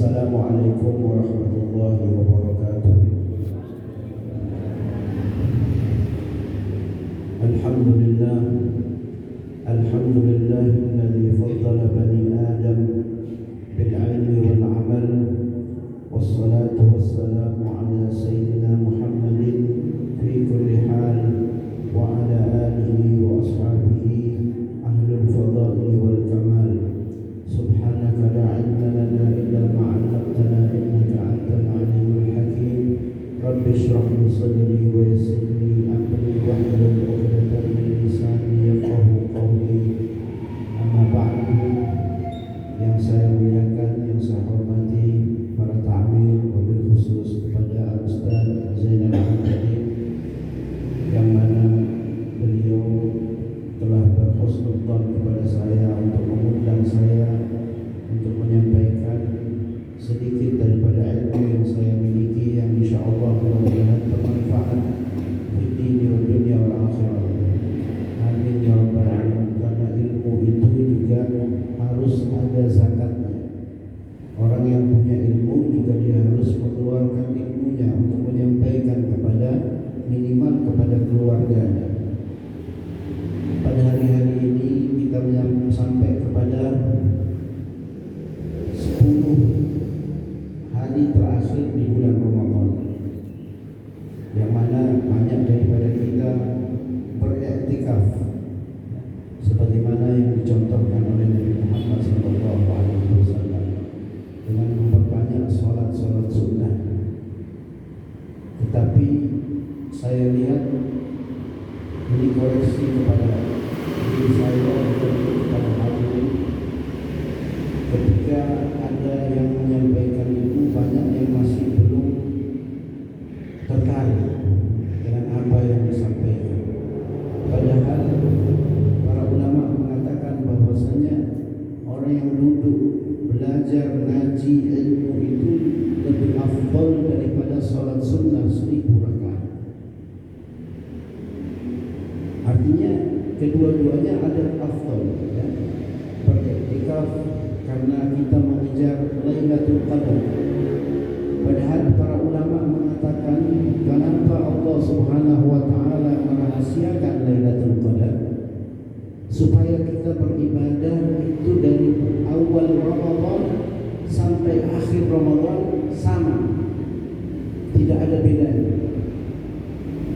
Assalamualaikum warahmatullahi wabarakatuh. Alhamdulillah, alladzi faddala bani Adam bil ilmi wal amal, wassalatu wassalamu ala sayyidina Muhammadin fi kulli hal wa ala alihi wa ashabihi ahlul fadaili wal kamal. Subhanaka la ilma lana illa ma 'allamtana innaka antal alimul hakim. Rabbi shrah li sadri wa yassir li amri wahlul 'uqdatam min lisani yafqahu qawli. Amma ba'du. Yang saya muliakan, yang saya hormati para ta'amil, wabil khusus kepada Al-Ustaz Zainal Abidin, yang mana beliau telah berhusnudzon kepada saya untuk mengundang saya untuk menyampaikan sedikit daripada ilmu yang saya miliki, yang insyaallah mudah-mudahan bermanfaat di dunia wal akhirah. Amin ya rabbal alamin. Karena ilmu itu juga harus ada zakatnya. Orang yang punya ilmu juga dia harus mengeluarkan ilmunya untuk menyampaikan kepada minimal kepada keluarganya. Pada hari-hari ini kita sampai kepada 10 hari terakhir di bulan Ramadan, yang mana banyak daripada kita beriktikaf sebagaimana yang dicontohkan oleh Nabi Muhammad SAW dengan memperbanyak solat-solat sunnah. Tetapi saya lihat ini koreksi kepada diri saya dan kepada hadirin, ketika ada yang menyampaikan itu banyak yang masih belum tertarik dengan apa yang disampaikan. Padahal para ulama mengatakan bahwasanya orang yang duduk belajar ngaji ilmu itu lebih afdal daripada sholat sunnah 1000 rakaat. Artinya kedua-duanya ada afdal, ya. Beriktikaf karena kita mengejar Lailatul Qadar. Padahal para ulama mengatakan kenapa Allah Subhanahu wa taala merahasiakan Lailatul Qadar, supaya kita beribadah itu dari awal Ramadan sampai akhir Ramadan sama, tidak ada bedanya.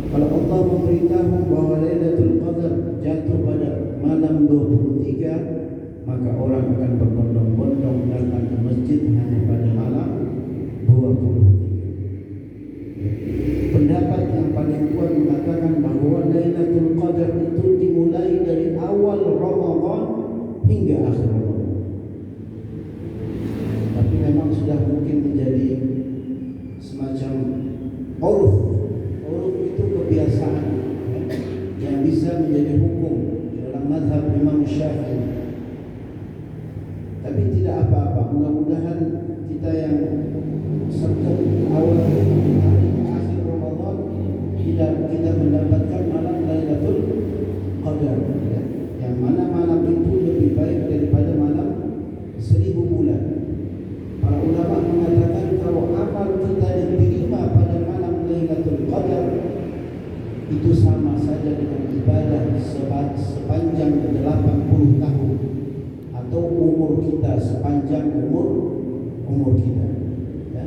Kalau Allah memberitahu bahwa Lailatul Qadar jatuh pada malam 23, maka orang akan berbondong-bondong datang ke masjid hanya pada malam 23. Pendapat yang paling kuat mengatakan bahwa Lailatul Qadar itu dimulai dari awal Ramadan hingga akhir Ramadan. Tapi memang sudah mungkin menjadi semacam uruf. Uruf itu kebiasaan, ya, yang bisa menjadi hukum dalam mazhab Imam Syafi'i. Tapi tidak apa-apa, mudah-mudahan kita yang serta awal hari akhir Ramadan kita mendapatkan malam Lailatul Qadar, ya, yang mana malam itu lebih baik daripada malam 1000 bulan. Para ulama mengatakan kalau amal kita diterima pada malam Lailatul Qadar itu sama saja dengan ibadah sepanjang 80 tahun, atau umur kita sepanjang umur kita, ya.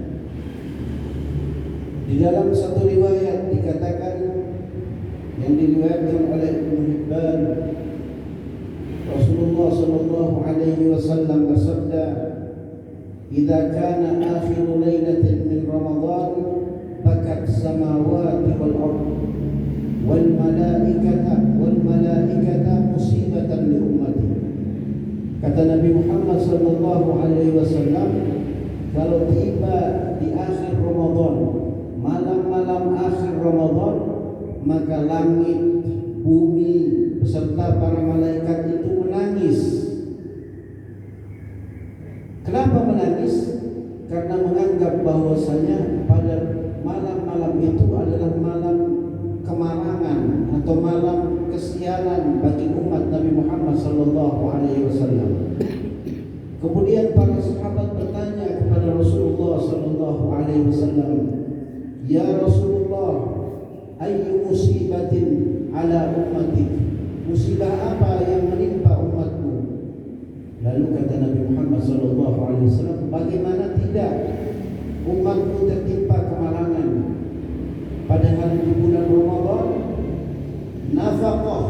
Di dalam satu riwayat dikatakan, yang diriwayatkan oleh Ibnu Hibban, Rasulullah sallallahu alaihi wasallam bersabda, "Idza kana akhiru lailatin min Ramadan bakat samawati wal ardh wal malaikata musibatan li ummati." Kata Nabi Muhammad sallallahu alaihi wasallam, kalau tiba di akhir Ramadan, malam-malam akhir Ramadan, maka langit, bumi beserta para malaikat itu menangis. Kenapa menangis? Karena menganggap bahwasanya pada malam-malam itu adalah malam kemarangan atau malam kesialan bagi umat Nabi Muhammad sallallahu alaihi wasallam. Kemudian para sahabat bertanya kepada Rasulullah ala ummatik, musibah apa yang menimpa umatku? Lalu kata Nabi Muhammad SAW, bagaimana tidak umatku tertimpa kemalangan, padahal di bulan Ramadan nafkah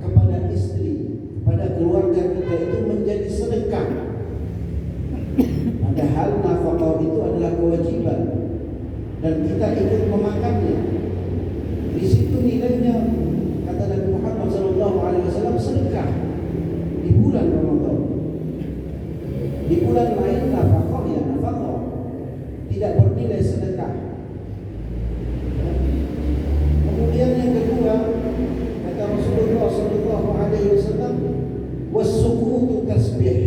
kepada istri, kepada keluarga kita itu menjadi sedekah. Padahal nafkah itu adalah kewajiban dan kita ikut memakannya. Di situ nilainya, kata Nabi Muhammad SAW, sedekah di bulan Ramadan. Di bulan lain nafkah ya nafkah, tidak bernilai sedekah. Kemudian yang kedua, kata Rasulullah SAW, wasukutu tasbih.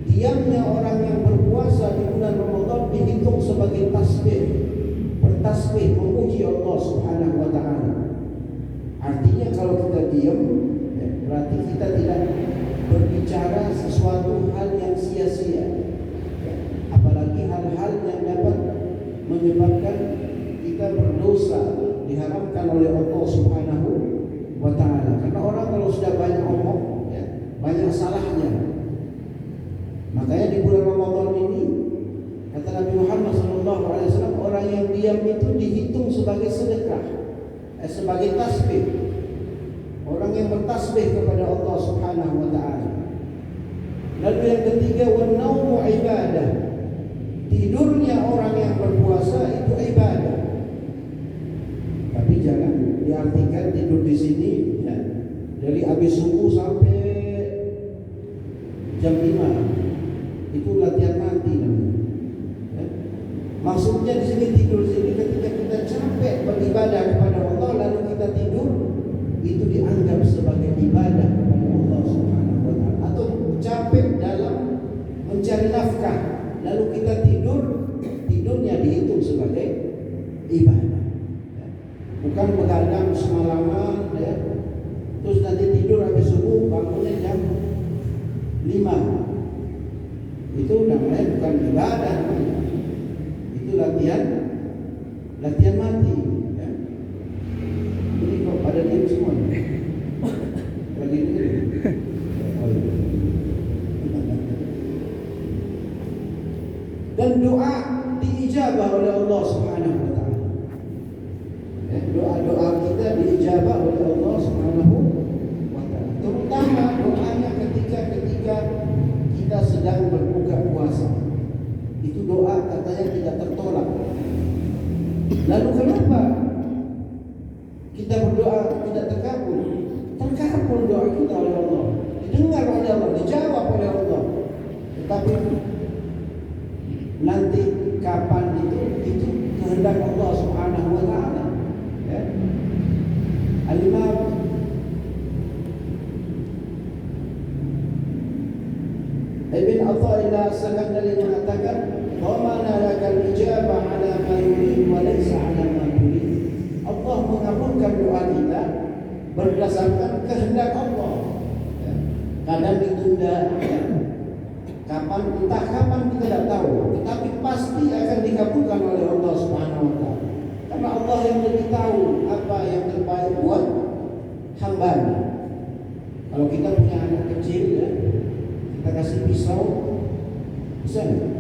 Diamnya orang yang berpuasa di bulan Ramadan dihitung sebagai tasbih, bertasbih memuji Allah Subhanahu wa taala. Artinya kalau kita diam, berarti kita tidak berbicara sesuatu hal yang sia-sia, apalagi hal-hal yang dapat menyebabkan kita berdosa, diharamkan oleh Allah Subhanahu wa taala. Karena orang kalau sudah banyak omong, banyak salahnya. Makanya di bulan Ramadan ini, kata Nabi Muhammad SAW, orang yang diam itu dihitung sebagai sedekah, sebagai tasbih. Orang yang bertasbih kepada Allah Subhanahu wa taala. Lalu yang ketiga, wan-naumu ibadah. Tidurnya orang yang berpuasa itu ibadah. Tapi jangan diartikan tidur di sini ya, dari habis subuh sampai jam 5. Itu latihan mati namanya. Ya. Maksudnya di sini tidur sini ketika kita capek beribadah kepada Allah lalu kita tidur, itu dianggap sebagai ibadah kepada Allah Subhanahu wa taala. Atau capek dalam mencari nafkah lalu kita tidur, tidurnya dihitung sebagai ibadah. Ya. Bukan begadang semalaman ya. Terus nanti tidur habis subuh bangunnya jam 5. Itu namanya bukan ibadah, itu latihan mati. Ya. Ini kok pada diam semua. Lagi ini. Oh, iya. Dan doa diijabah oleh Allah Subhanahu wa taala. Ya, doa-doa kita diijabah oleh Allah Subhanahu wa taala. Terutama doanya ketika kita sedang berbuka puasa. Itu doa katanya tidak tertolak. Lalu kenapa kita berdoa tidak terkabul? Terkabul doa kita oleh Allah, didengar oleh Allah, dijawab oleh Allah. Tetapi nanti kapan itu kehendak Allah Subhanahu wa taala. Ya. Al-Imam Ibn Athaillah As-Sakandari mengatakan, "Dhamana lakal ijabah ala ma yurid wa laysa ala ma turid." Allah mengabulkan doa kita berdasarkan kehendak Allah. Ya. Kadang ditunda, ya. Entah kapan kita tidak tahu, tetapi pasti akan dikabulkan oleh Allah Subhanahu wa taala. Karena Allah yang lebih tahu apa yang terbaik buat hamba-Nya. Kalau kita punya anak kecil ya, kita kasih pisau, bisa nggak?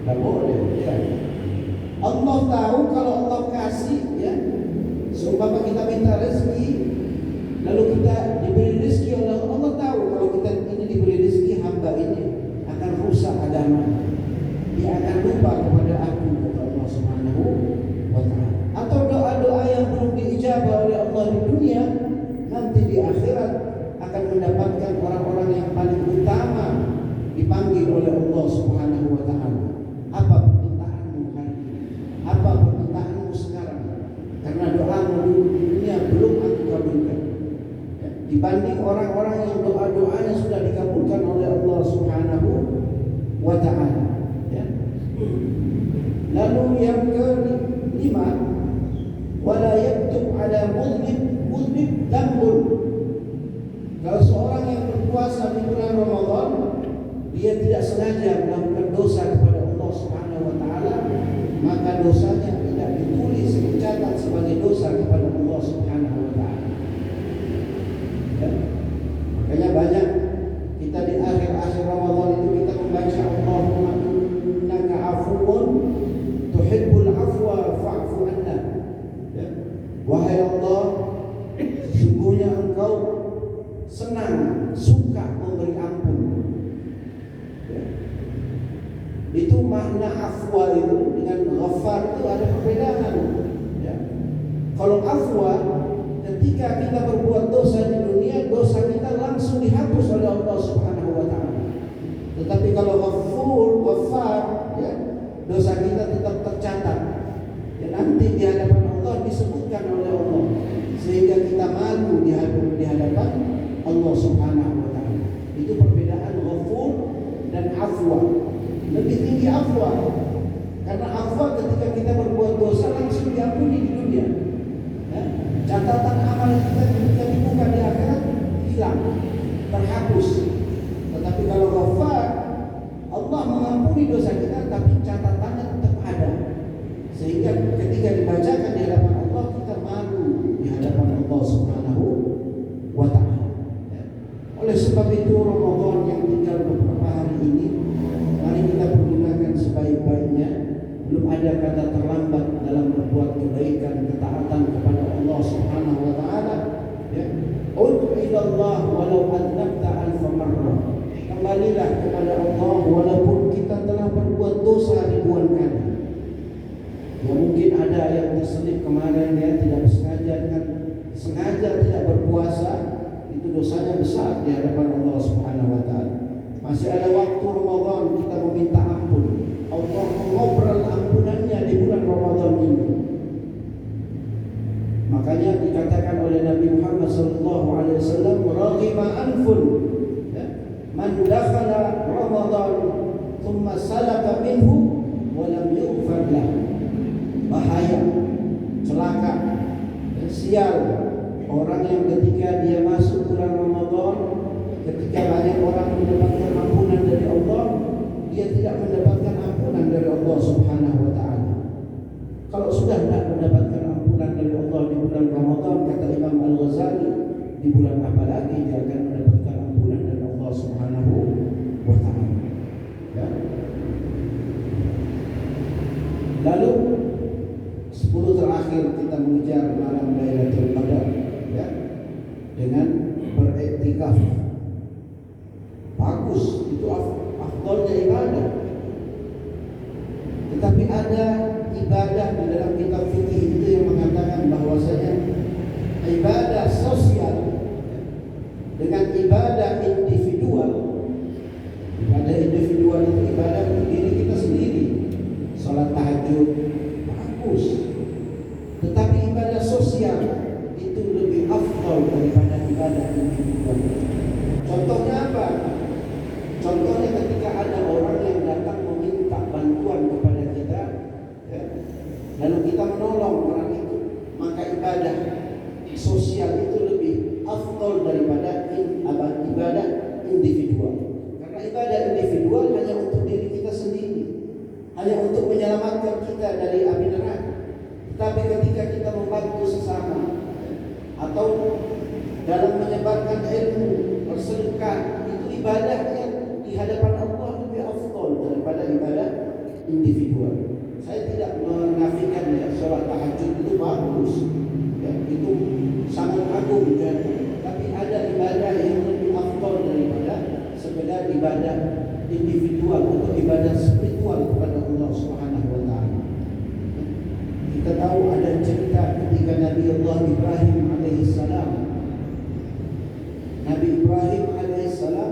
Nggak boleh. Ya. Allah tahu kalau Allah kasih, ya, seumpama kita minta rezeki, lalu kita diberi rezeki oleh Allah. Allah tahu kalau kita ini diberi rezeki, hamba ini akan rusak agama, dia akan lupa kepada aku, kata Allah Subhanahu wa taala. Atau doa-doa yang belum diijabah oleh Allah di dunia, nanti di akhirat akan mendapatkan orang-orang yang paling utama dipanggil oleh Allah Subhanahu wa taala. Apa permintaanmu hari ini? Apa permintaanmu sekarang? Karena doamu dulu di dunia belum aku kabulkan. Ya, dibanding orang-orang yang doa-doanya sudah dikabulkan oleh Allah Subhanahu wa taala. Ya. Lalu yang kelima, wala yaktub ala mudhnib dambul. Kalau seorang yang berpuasa di bulan Ramadan, dia tidak sengaja melakukan dosa kepada Allah Subhanahu wa taala, maka dosanya tidak ditulis, dicatat sebagai dosa kepada Allah Subhanahu makna afwa itu dengan ghafar itu ada perbedaan. Ya. Kalau afwa, ketika kita berbuat dosa di dunia, dosa kita langsung dihapus oleh Allah Subhanahu wa taala. Tetapi kalau ghafar, ya, dosa kita tetap tercatat. Ya, nanti di hadapan Allah disebutkan oleh Allah sehingga kita malu di hadapan Allah Subhanahu wa taala. Itu perbedaan ghafur dan afwa. Lebih tinggi afwa. Karena afwa ketika kita berbuat dosa langsung diampuni di dunia. Ya, catatan amal kita ketika dibuka di akhirat hilang, terhapus. Tetapi kalau ghafar, Allah mengampuni dosa kita tapi catatannya tetap ada. Sehingga ketika dibacakan di hadapan Allah kita malu di hadapan Allah Subhanahu wa taala. Ya. Oleh sebab itu Ramadan yang tinggal beberapa hari ini mari kita pergunakan sebaik-baiknya. Belum ada kata terlambat dalam berbuat kebaikan, ketaatan kepada Allah Subhanahu wa taala. Ya. Ud'u ila Allah walau adnabta alfa marrah. Kembalilah kepada Allah walaupun kita telah berbuat dosa ribuan kali. Ya, mungkin ada yang terselip kemarin ya tidak sengaja tidak berpuasa, itu dosanya besar di hadapan Allah Subhanahu wa taala. Masih ada waktu Ramadan kita meminta ampun. Allah mengobrol ampunannya di bulan Ramadan ini. Makanya dikatakan oleh Nabi Muhammad SAW, "Raghima anfun ya, man dakhala Ramadan thumma salaka minhu wa lam yughfar lahu." Bahaya, celaka, sial orang yang ketika dia masuk bulan Ramadan, ketika banyak orang mendapatkan ampunan dari Allah, dia tidak mendapatkan ampunan dari Allah Subhanahu wa taala. Kalau sudah tidak mendapatkan ampunan dari Allah di bulan Ramadan, kata Imam Al-Ghazali, di bulan apa lagi dia akan mendapatkan ampunan dari Allah Subhanahu wa taala. Ya. Lalu 10 terakhir kita mengejar malam Lailatul Qadar ya, dengan beriktikaf. Bagus, itu afdalnya ibadah. Tetapi ada ibadah di dalam kitab fikih itu yang mengatakan bahwasanya ibadah sosial dengan ibadah individual. Ibadah individual itu ibadah untuk diri kita sendiri. Salat tahajud bagus. Tetapi ibadah sosial itu lebih afdal daripada ibadah individual. Contohnya apa? Contohnya ketika ada orang yang datang meminta bantuan kepada kita, ya, lalu kita menolong orang itu, maka ibadah sosial itu lebih afdal daripada ibadah individual. Karena ibadah individual hanya untuk diri kita sendiri, hanya untuk menyelamatkan kita dari api neraka. Tapi ketika kita membantu sesama atau dalam menyebarkan ilmu, bersedekah, itu ibadah yang di hadapan Allah lebih afdal daripada ibadah individual. Saya tidak menafikan ya, sholat tahajud itu bagus, ya, itu sangat agung ya. Tapi ada ibadah yang lebih afdal daripada sekedar ibadah individual atau ibadah spiritual kepada Allah Subhanahu wa taala. Kita tahu ada cerita ketika Nabi Allah Ibrahim alaihissalam. Nabi Ibrahim alaihissalam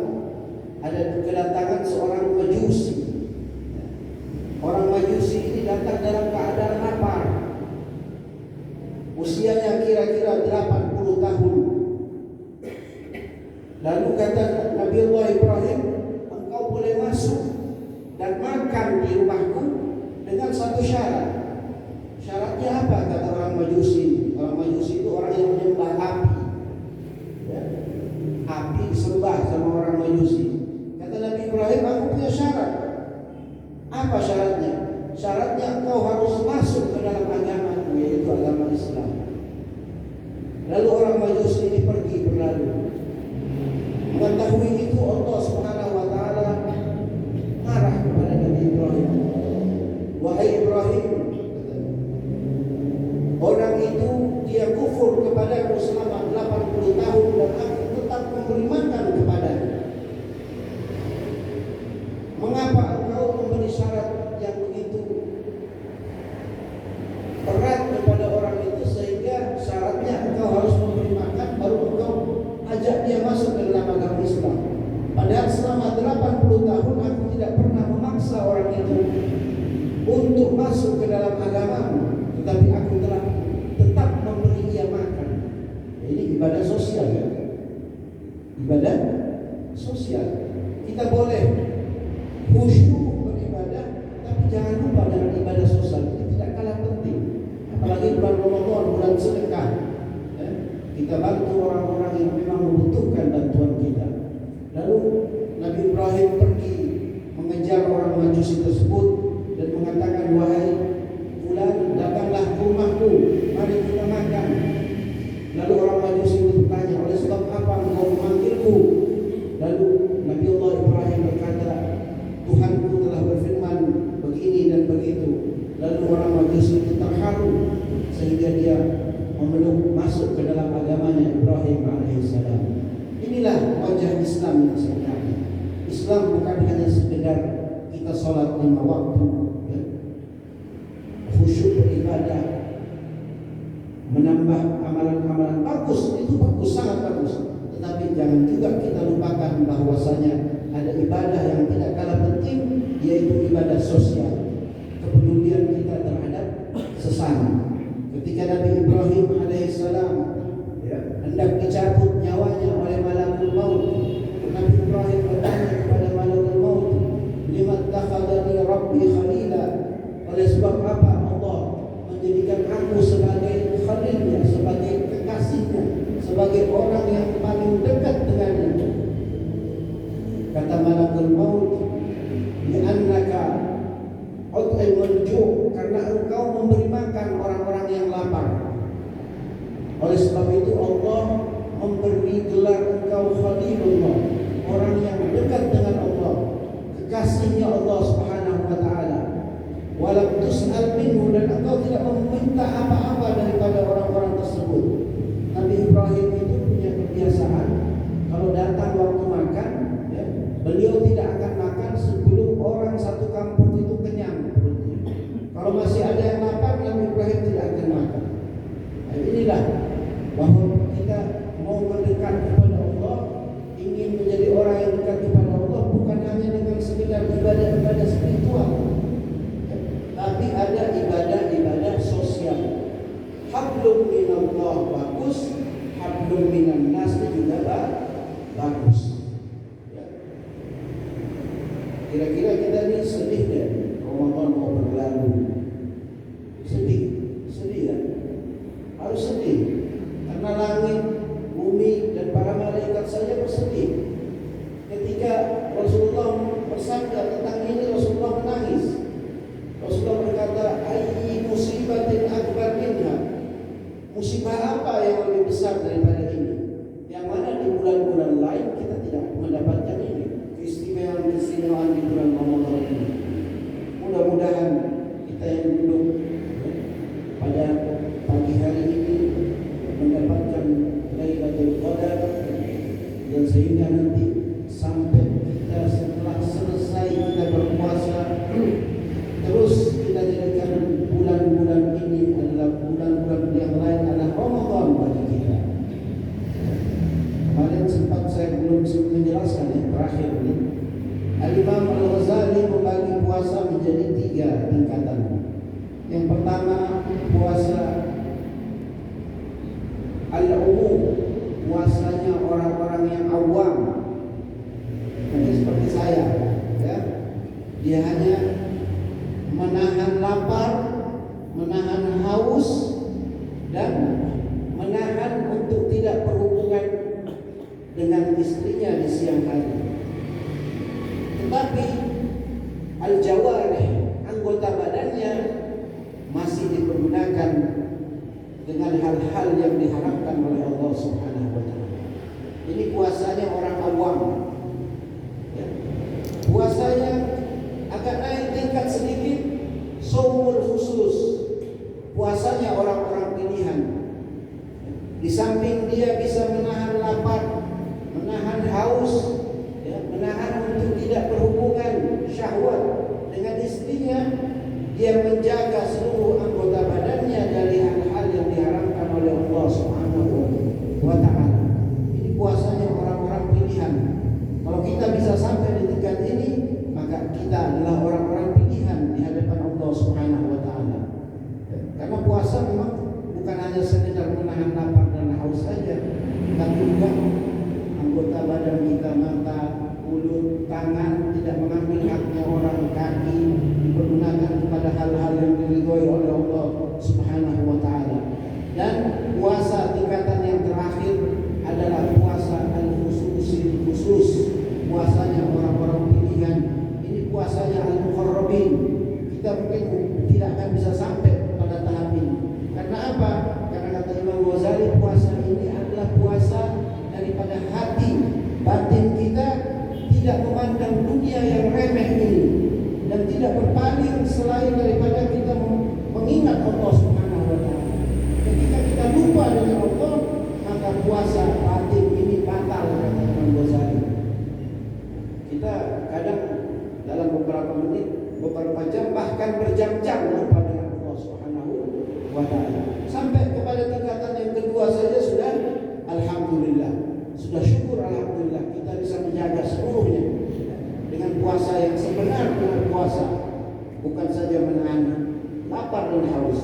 ada kedatangan seorang Majusi. Orang Majusi ini datang dalam keadaan lapar. Usianya kira-kira 80 tahun. Lalu kata Nabi Allah Ibrahim, engkau boleh masuk dan makan di rumahku dengan satu syarat. Syaratnya apa? Kata orang Majusi. Orang Majusi itu orang yang menyembah api. Ya. Api disembah sama orang Majusi. Kata Nabi Ibrahim, aku punya syarat. Apa syaratnya? Syaratnya engkau harus masuk ke dalam agama, yaitu agama Islam. Lalu orang Majusi ini pergi berlalu. Mengetahui itu Allah Subhanahu wa taala marah kepada Nabi Ibrahim. Wahai Ibrahim, orang itu dia kufur kepadaku selama 80 tahun dan aku tetap memberi makan kepadanya. Mengapa engkau memberi syarat yang begitu berat kepada orang itu sehingga syaratnya engkau harus memberi makan baru engkau ajak dia masuk ke dalam agama Islam. Padahal selama 80 tahun aku tidak pernah memaksa orang itu untuk masuk ke dalam agamamu, tetapi aku telah tetap memberi dia makan. Ini ibadah sosial ya. Ibadah sosial. Kita boleh khusyuk beribadah, tapi jangan lupa dengan ibadah sosial. Itu tidak kalah penting. Apalagi bulan Ramadan, bulan sedekah. Kita bantu orang-orang yang memang membutuhkan bantuan kita. Lalu Nabi Ibrahim pergi mengejar orang Majusi tersebut dan mengatakan, wahai fulan, datanglah ke rumahku, mari kita makan. Lalu orang Majusi itu bertanya, oleh sebab apa engkau memanggilku? Lalu Nabi Allah Ibrahim berkata, Tuhanku telah berfirman begini dan begitu. Lalu orang Majusi itu terharu sehingga dia memeluk masuk ke dalam agamanya Ibrahim alaihissalam. Inilah wajah Islam yang sebenarnya. Islam bukan hanya sekedar kita sholat 5 waktu, ya. Khusyuk beribadah, menambah amalan-amalan bagus, itu bagus, sangat bagus. Tetapi jangan juga kita lupakan bahwasanya ada ibadah yang tidak kalah penting, yaitu ibadah sosial, kepedulian kita terhadap sesama. Ketika Nabi Ibrahim alaihissalam hendak dicabut nyawanya oleh malakul maut, Nabi Ibrahim bertanya kepada malakul maut, lima takhadani rabbi khalila, oleh sebab apa Allah menjadikan aku sebagai khalilnya, sebagai kekasihnya, sebagai orang yang paling dekat dengannya. Kata malakul maut, li'annaka ut'imul ju', karena engkau memberi makan orang-orang yang lapar. Oleh sebab itu Allah memberi gelar engkau Khalilullah, orang yang dekat dengan Allah, kekasihnya Allah Subhanahu wa taala. Walam tus'al minhu, dan engkau tidak meminta apa-apa daripada orang-orang tersebut. Nabi Ibrahim itu punya kebiasaan, kalau datang waktu makan, ya, beliau tidak akan makan sebelum orang satu kampung itu kenyang perutnya. Kalau masih ada yang lapar, Nabi Ibrahim tidak akan makan. Nah, inilah bahwa kita mau mendekat kepada Allah, ingin menjadi orang yang dekat kepada Allah, bukan hanya dengan sekedar ibadah-ibadah spiritual, tapi ada ibadah-ibadah sosial. Hablum minallah bagus, hablum minan nas juga bagus. Ya. Kira-kira kita ini sedih deh, Ramadan mau berlalu. Sedih kan? Harus sedih. Karena langit, bumi, dan para malaikat saja bersedih. Ketika Rasulullah bersabda tentang ini, Rasulullah menangis. Rasulullah berkata, ayyi musibatin akbar minha, musibah apa yang lebih besar daripada ini? Yang mana di bulan-bulan lain kita tidak mendapatkan ini, keistimewaan di bulan Ramadan ini. Mudah-mudahan kita yang duduk pada pagi hari ini mendapatkan Lailatul Qadar, dan sehingga nanti sampai kita setelah selesai kita berpuasa, terus kita jadikan bulan-bulan ini adalah bulan-bulan yang lain adalah Ramadan bagi kita. Kemarin sempat saya belum menjelaskan yang terakhir ini. Al-Imam Al-Ghazali membagi puasa menjadi 3 tingkatan. Yang pertama, puasa al-umum, puasanya orang-orang yang awam. Ini seperti saya, ya. Dia hanya menahan lapar, menahan haus, dan menahan untuk tidak berhubungan dengan istrinya di siang hari. Tetapi al-jawarih, anggota badannya masih dipergunakan dengan hal-hal yang diharapkan oleh Allah Subhanahu wa taala. Ini puasanya orang awam. Ya. Puasanya agak naik tingkat sedikit, shaumul khusus, puasanya orang-orang pilihan. Di samping dia bisa menahan lapar, menahan haus, ya, menahan untuk tidak berhubungan syahwat dengan istri. dia menjaga seluruh anggota badannya dari hal-hal yang diharamkan oleh Allah Subhanahu wa Ta'ala. Ini puasanya orang-orang pilihan. Kalau kita bisa sampai di tingkat ini, maka kita adalah orang-orang pilihan di hadapan Allah Subhanahu wa Ta'ala. Karena puasa memang bukan hanya sekedar menahan lapar dan haus saja, tapi juga anggota badan kita, mata, mulut, tangan tidak mengambil haknya orang, kaki dipergunakan kepada hal-hal yang diridhoi oleh Allah Subhanahu wa Ta'ala. Dan puasa tingkatan yang terakhir adalah puasa al-khususil khusus, puasanya orang-orang pilihan. Ini puasanya al-muqarrabin. Kita mungkin tidak akan bisa sampai pada tahap ini. Karena apa? Karena kata Imam Ghazali, puasa ini adalah puasa daripada hati, batin kita tidak memandang dunia yang remeh ini, dan tidak berpaling selain daripada kita mengingat Allah Subhanahu wa Ta'ala. Ketika kita lupa dengan Allah, maka puasa batin ini batal, kata Imam Ghazali. Kita kadang dalam beberapa menit, beberapa jam, bahkan berjam-jam lupa dengan Allah Subhanahu wa Ta'ala. Sampai kepada tingkatan yang kedua saja sudah alhamdulillah, sudah syukur alhamdulillah kita bisa menjaga seluruhnya dengan puasa yang sebenarnya puasa, bukan saja menahan lapar dan haus.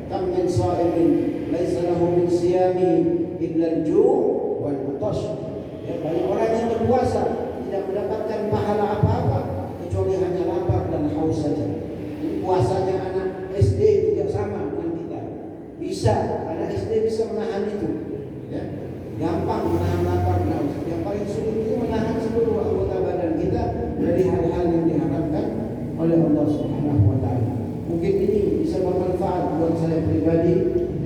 Kam min sha'imin laisa lahu min siyami illa al-ju' wal 'atash. Banyak orang yang berpuasa tidak mendapatkan pahala apa-apa kecuali hanya lapar dan haus saja. Ini puasanya anak SD juga sama dengan kita. Bisa, anak SD bisa menahan itu. Gampang menahan lapar dan haus. Yang paling sulit itu menahan seluruh anggota badan kita dari hal-hal yang diharapkan oleh Allah Subhanahu wa Ta'ala. Mungkin ini bisa bermanfaat buat saya pribadi,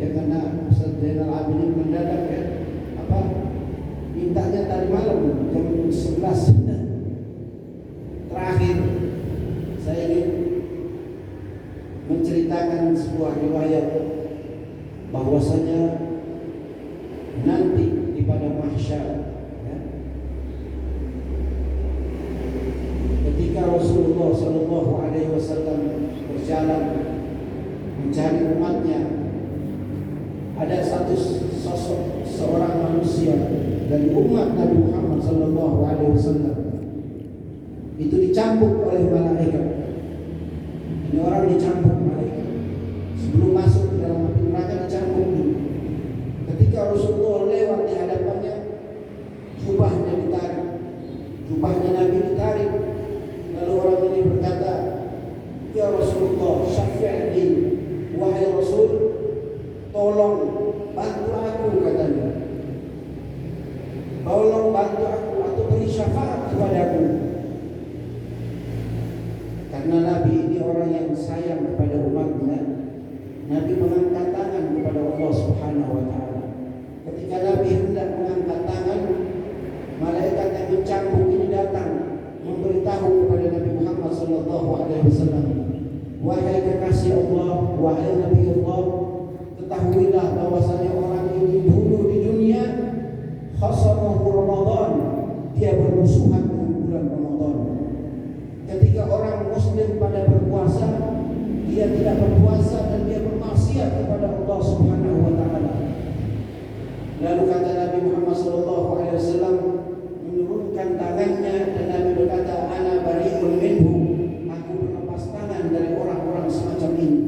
karena Ustaz Zainal Abidin mendadak mintanya tadi malam jam 11. Terakhir saya ingin menceritakan sebuah riwayat bahwasanya nanti di pada mahsyar, ketika Rasulullah Sallallahu Alaihi Wasallam berjalan mencari umatnya, ada satu sosok seorang manusia dari umat Nabi Muhammad Sallallahu Alaihi Wasallam itu dicambuk oleh malaikat. Ini orang dicambuk malaikat sebelum masuk ke dalam api neraka, dicambuk dulu. Ketika Rasulullah lewat di hadapannya, jubahnya ditarik, jubahnya Nabi ditarik. Lalu orang ini berkata, ya Rasulullah, syafi'ni, wahai Rasul, tolong bantu aku, katanya. Tolong bantu aku atau beri syafaat kepadaku. Karena Nabi ini orang yang sayang kepada umatnya, Nabi mengangkat tangan kepada Allah Subhanahu wa Ta'ala. Ketika Nabi hendak mengangkat tangan, malaikat yang mencambuk ini datang memberitahu kepada Nabi Muhammad Sallallahu Alaihi Wasallam, wahai kekasih Allah, wahai Nabi Allah, ketahuilah bahwasanya orang ini dulu di dunia khasamahu Ramadan, dia bermusuhan dengan bulan Ramadan. Ketika orang Muslim pada berpuasa, dia tidak berpuasa dan dia bermaksiat kepada Allah Subhanahu wa Ta'ala. Lalu kata Nabi Muhammad Sallallahu Alaihi Wasallam menurunkan tangannya dan Nabi berkata, ana bari'un minhu, aku berlepas tangan dari orang-orang semacam ini.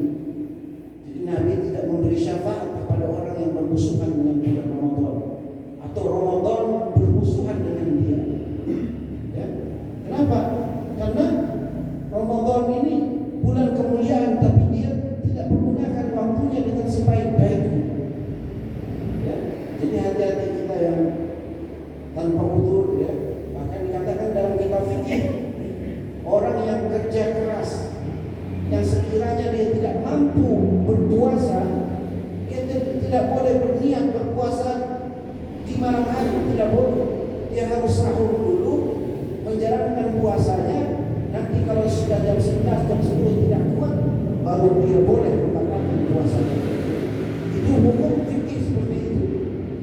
Jadi Nabi tidak memberi syafaat kepada orang yang bermusuhan dengan bulan Ramadan atau Ramadan bermusuhan dengan dia. Ya. Kenapa? Karena Ramadan ini bulan kemuliaan, tapi dia tidak menggunakan waktunya dengan sebaik-baiknya. Ya. Jadi hati-hati kita yang tanpa udzur, ya. Bahkan dikatakan dalam kitab fikih, orang yang kerja keras, yang sekiranya dia tidak mampu berpuasa, dia tidak boleh berniat berpuasa di malam hari, tidak boleh. Dia harus sahur dulu, menjalankan puasanya. Nanti kalau sudah jam 11, jam 10 tidak kuat, baru dia boleh membatalkan puasanya. Itu hukum fikih seperti itu.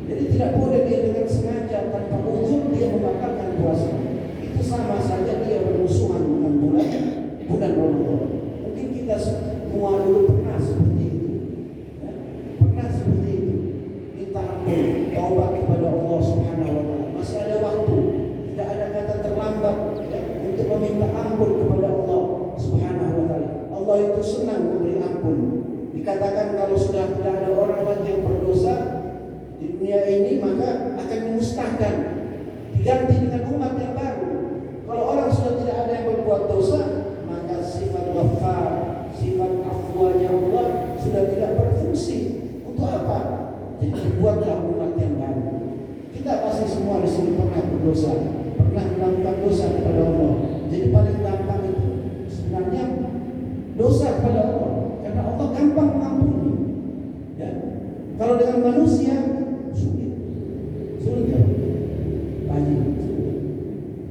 Jadi tidak boleh dia dengan sengaja tanpa uzur dia membatalkan puasa. Itu sama saja dia bermusuhan dengan bulan Ramadan. Mungkin kita meminta ampun kepada Allah Subhanahu wa taala. Allah itu senang memberi ampun. Dikatakan kalau sudah tidak ada orang lagi yang berdosa di dunia ini, maka akan dimusnahkan, diganti dengan umat yang baru. Kalau orang sudah tidak ada yang berbuat dosa, maka sifat Ghaffar, sifat afwanya Allah sudah tidak berfungsi. Untuk apa? Jadi dibuatlah umat yang baru. Kita pasti semua di sini pernah berdosa, pernah melakukan dosa kepada Allah. Jadi paling gampang itu sebenarnya dosa kepada Allah, karena Allah gampang mengampuni. Ya. Kalau dengan manusia sulit ya, banyak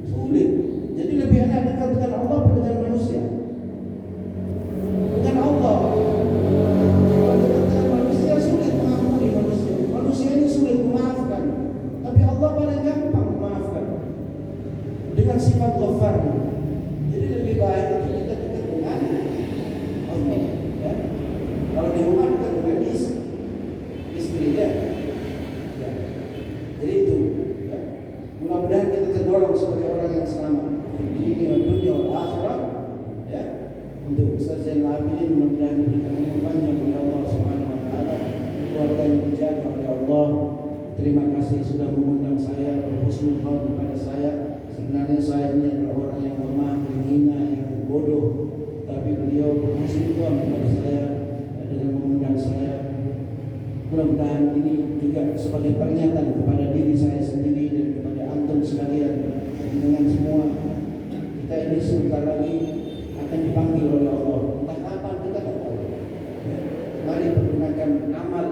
sulit. Jadi lebih enak dekat dengan Allah atau dengan manusia? Dengan Allah. Kalau dekat dengan manusia sulit mengampuni manusia. Manusia ini sulit memaafkan, tapi Allah paling gampang memaafkan dengan sifat Ghaffar. Jadi lebih baik itu kita dekat dengan Allah. Ya. Kalau di rumah dekat dengan istri ya. Jadi itu. Ya. Mudah-mudahan kita terdorong sebagai orang yang selamat di dunia dan akhirat. Ya. Untuk Ustaz Zainal Abidin, mudah-mudahan diberikan umur panjang oleh Allah Subhanahu wa taala, keluarga yang dijaga oleh Allah. Terima kasih sudah mengundang saya, berhusnul qaul kepada saya. Sebenarnya saya ini adalah orang yang lemah, yang hina, yang bodoh, tapi beliau berhusnul qaul kepada saya dengan mengundang saya. Mudah-mudahan ini juga sebagai peringatan kepada diri saya sendiri dan kepada antum sekalian, dengan semua kita ini sebentar lagi akan dipanggil oleh Allah. Entah kapan kita tak tahu. Mari pergunakan amal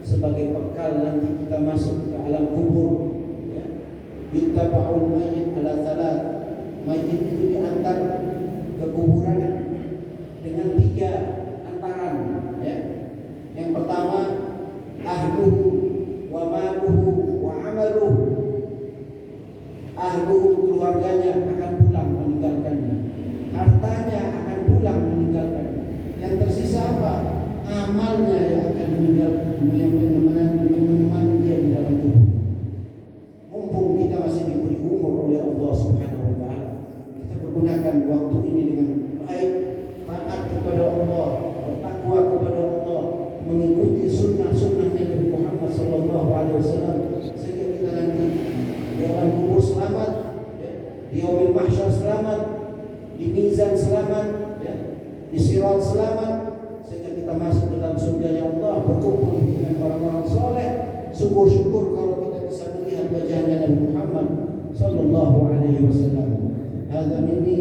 sebagai bekal nanti kita masuk ke alam kubur. Yuttaba'ul mayyit ala salat. Mayyit itu diantar ke kuburan dengan 3 antaran. Ya. Yang pertama, ahluhu wa maluhu wa amaluhu. Ahluhu, keluarganya akan pulang meninggalkannya, hartanya akan pulang meninggalkannya. Yang tersisa apa? Amalnya yang akan menemani dia di dalam kubur. Mumpung kita masih diberi umur oleh Allah Subhanahu wa taala, kita pergunakan waktu ini dengan baik, taat kepada Allah, bertakwa kepada Allah, mengikuti sunnah-sunnah Nabi Muhammad sallallahu alaihi wasallam, sehingga kita nanti di alam kubur selamat, ya, di yaumil mahsyar selamat, di mizan selamat, ya, di sirat selamat, sehingga kita masuk dalam surga Allah, berkumpul dengan orang-orang soleh. Syukur-syukur kalau kita bisa melihat wajahnya Nabi Muhammad sallallahu alaihi wasallam. Hadza minni